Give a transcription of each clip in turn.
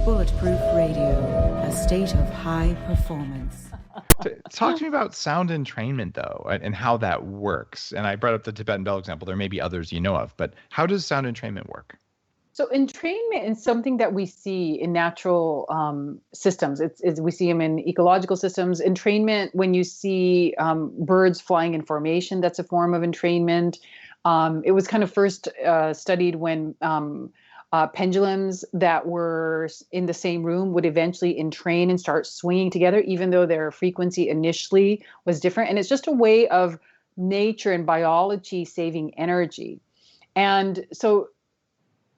Bulletproof Radio, a state of high performance. Talk to me about sound entrainment, though, and how that works. And I brought up the Tibetan bell example. There may be others you know of, but how does sound entrainment work? So entrainment is something that we see in natural systems. We see them in ecological systems. Entrainment, when you see birds flying in formation, that's a form of entrainment. It was kind of first studied when pendulums that were in the same room would eventually entrain and start swinging together, even though their frequency initially was different. And it's just a way of nature and biology saving energy. And so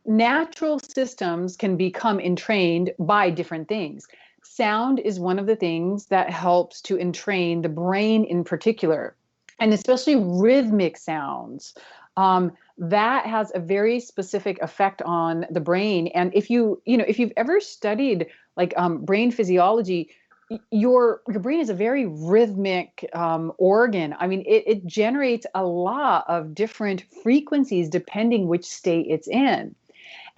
natural systems can become entrained by different things. Sound is one of the things that helps to entrain the brain in particular, and especially rhythmic sounds. That has a very specific effect on the brain. And if you've ever studied like brain physiology, your brain is a very rhythmic organ. I mean, it generates a lot of different frequencies depending which state it's in.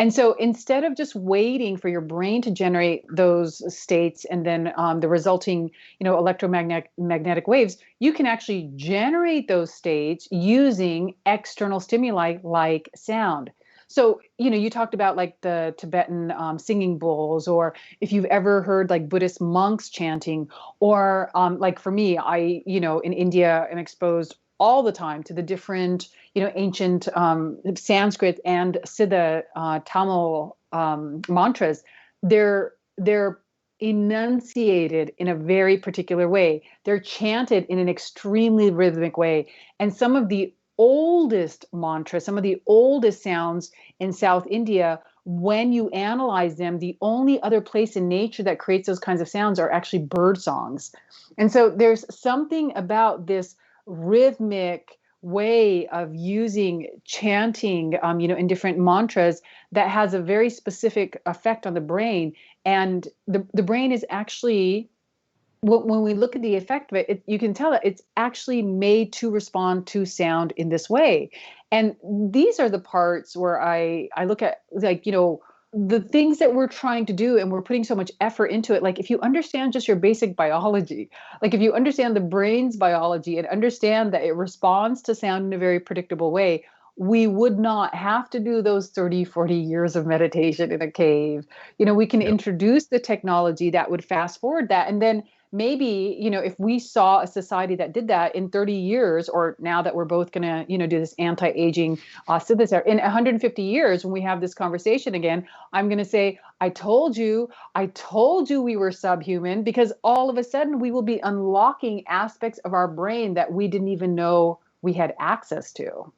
And so instead of just waiting for your brain to generate those states and then the resulting, electromagnetic waves, you can actually generate those states using external stimuli like sound. So, you talked about like the Tibetan singing bowls, or if you've ever heard like Buddhist monks chanting, or like for me, in India, am exposed all the time to the different, ancient Sanskrit and Siddha Tamil mantras. They're enunciated in a very particular way. They're chanted in an extremely rhythmic way. And some of the oldest mantras, some of the oldest sounds in South India, when you analyze them, the only other place in nature that creates those kinds of sounds are actually bird songs. And so there's something about this rhythmic way of using chanting, in different mantras that has a very specific effect on the brain. And the brain is actually, when we look at the effect of it, you can tell that it's actually made to respond to sound in this way. And these are the parts where I look at, like, the things that we're trying to do, and we're putting so much effort into it. Like if you understand just your basic biology, like if you understand the brain's biology and understand that it responds to sound in a very predictable way, we would not have to do those 30, 40 years of meditation in a cave. We can introduce the technology that would fast forward that. And then maybe, if we saw a society that did that in 30 years, or now that we're both going to, do this anti-aging synthesis, in 150 years, when we have this conversation again, I'm going to say, I told you we were subhuman, because all of a sudden we will be unlocking aspects of our brain that we didn't even know we had access to.